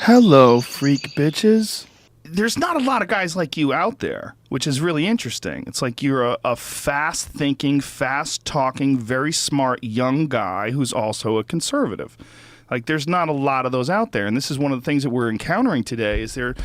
Hello, freak bitches. There's not a lot of guys like you out there, which is really interesting. It's like you're a fast-thinking, fast-talking, very smart young guy who's also a conservative. Like, there's not a lot of those out there, and this is one of the things that we're encountering today is there,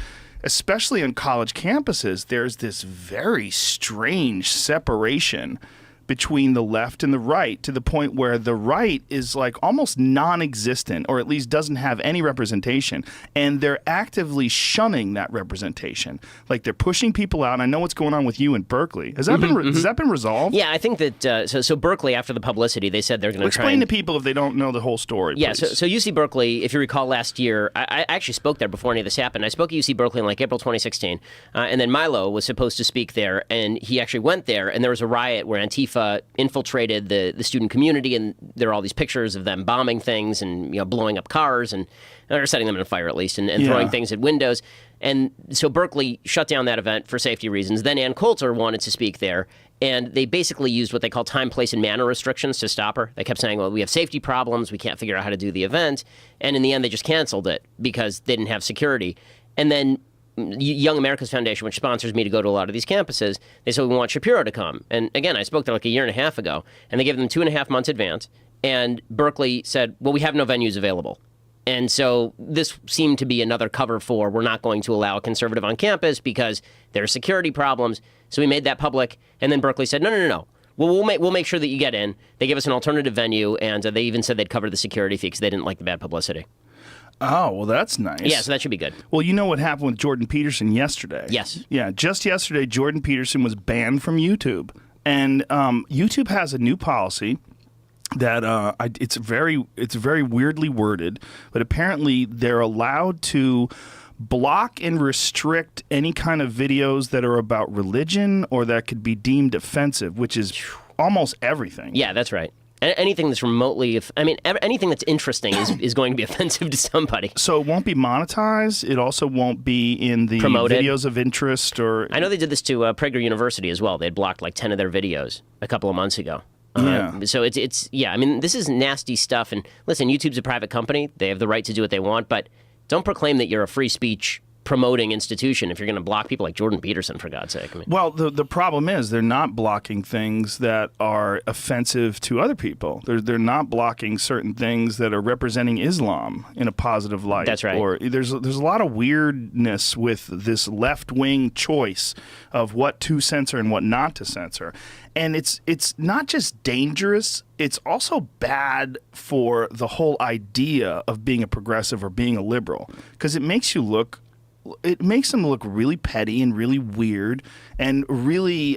especially on college campuses, there's this very strange separation between the left and the right, to the point where the right is like almost non-existent, or at least doesn't have any representation, and they're actively shunning that representation. Like, they're pushing people out. And I know what's going on with you in Berkeley. Has that been resolved? Yeah, I think that so Berkeley, after the publicity, they said they're going to try explain to people if they don't know the whole story. Yeah, please. so UC Berkeley, if you recall last year, I actually spoke there before any of this happened. I spoke at UC Berkeley in like April 2016, and then Milo was supposed to speak there, and he actually went there, and there was a riot where Antifa infiltrated the student community, and there are all these pictures of them bombing things and blowing up cars and or setting them on fire at least, and throwing things at windows. And so Berkeley shut down that event for safety reasons. Then Ann Coulter wanted to speak there, and they basically used what they call time, place, and manner restrictions to stop her. They kept saying, well, we have safety problems, we can't figure out how to do the event. And in the end, they just canceled it because they didn't have security. And then Young America's Foundation, which sponsors me to go to a lot of these campuses, they said, we want Shapiro to come. And again, I spoke there like a year and a half ago, and they gave them 2.5 months advance. And Berkeley said, well, we have no venues available. And so this seemed to be another cover for, we're not going to allow a conservative on campus because there are security problems. So we made that public. And then Berkeley said, no. Well, we'll make sure that you get in. They gave us an alternative venue, and they even said they'd cover the security fee because they didn't like the bad publicity. Oh, well, that's nice. Yeah, so that should be good. Well, you know what happened with Jordan Peterson yesterday? Yes. Yeah, just yesterday, Jordan Peterson was banned from YouTube. And YouTube has a new policy that it's very weirdly worded, but apparently they're allowed to block and restrict any kind of videos that are about religion or that could be deemed offensive, which is almost everything. Yeah, that's right. Anything that's remotely, anything that's interesting is going to be offensive to somebody. So it won't be monetized. It also won't be in the Promoted. Videos of interest. Or I know they did this to Prager University as well. They had blocked like 10 of their videos a couple of months ago. Yeah. So it's this is nasty stuff. And listen, YouTube's a private company. They have the right to do what they want, but don't proclaim that you're a free speech promoting institution if you're going to block people like Jordan Peterson, for God's sake. Well, the problem is they're not blocking things that are offensive to other people. They're not blocking certain things that are representing Islam in a positive light. That's right. Or there's a lot of weirdness with this left-wing choice of what to censor and what not to censor. And it's not just dangerous, it's also bad for the whole idea of being a progressive or being a liberal, because it makes them look really petty and really weird and really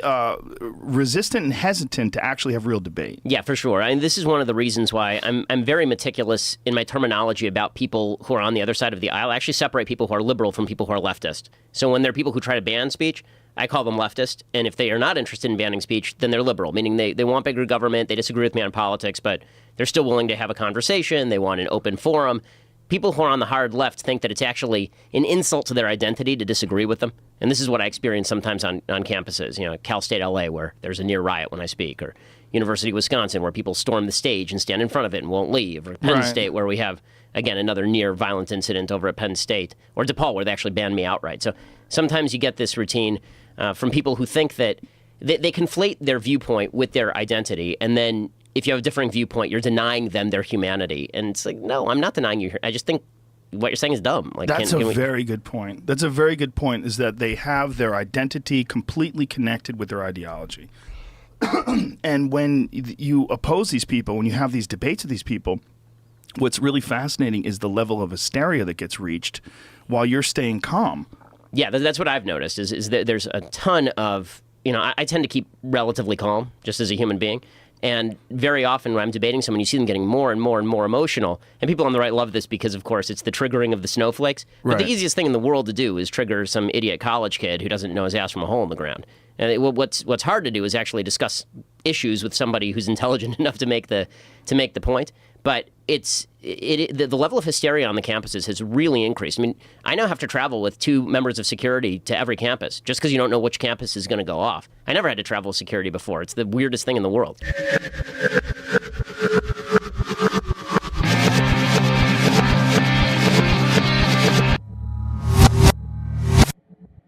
resistant and hesitant to actually have real debate. Yeah, for sure. This is one of the reasons why I'm very meticulous in my terminology about people who are on the other side of the aisle. I actually separate people who are liberal from people who are leftist. So when there are people who try to ban speech, I call them leftist. And if they are not interested in banning speech, then they're liberal, meaning they want bigger government, they disagree with me on politics, but they're still willing to have a conversation, they want an open forum. People who are on the hard left think that it's actually an insult to their identity to disagree with them. And this is what I experience sometimes on campuses, Cal State LA, where there's a near riot when I speak, or University of Wisconsin, where people storm the stage and stand in front of it and won't leave, or Penn State, where we have, again, another near violent incident over at Penn State, or DePaul, where they actually banned me outright. So sometimes you get this routine from people who think that they conflate their viewpoint with their identity, and then if you have a differing viewpoint, you're denying them their humanity. And it's like, no, I'm not denying you. I just think what you're saying is dumb. Like, That's a very good point. That's a very good point, is that they have their identity completely connected with their ideology. And when you oppose these people, when you have these debates with these people, what's really fascinating is the level of hysteria that gets reached while you're staying calm. Yeah, that's what I've noticed, is that there's a ton of, I tend to keep relatively calm just as a human being. And very often when I'm debating someone, you see them getting more and more and more emotional. And people on the right love this because, of course, it's the triggering of the snowflakes. But the easiest thing in the world to do is trigger some idiot college kid who doesn't know his ass from a hole in the ground. And what's hard to do is actually discuss issues with somebody who's intelligent enough to make the point. But the level of hysteria on the campuses has really increased. I mean, I now have to travel with 2 members of security to every campus just because you don't know which campus is going to go off. I never had to travel with security before. It's the weirdest thing in the world.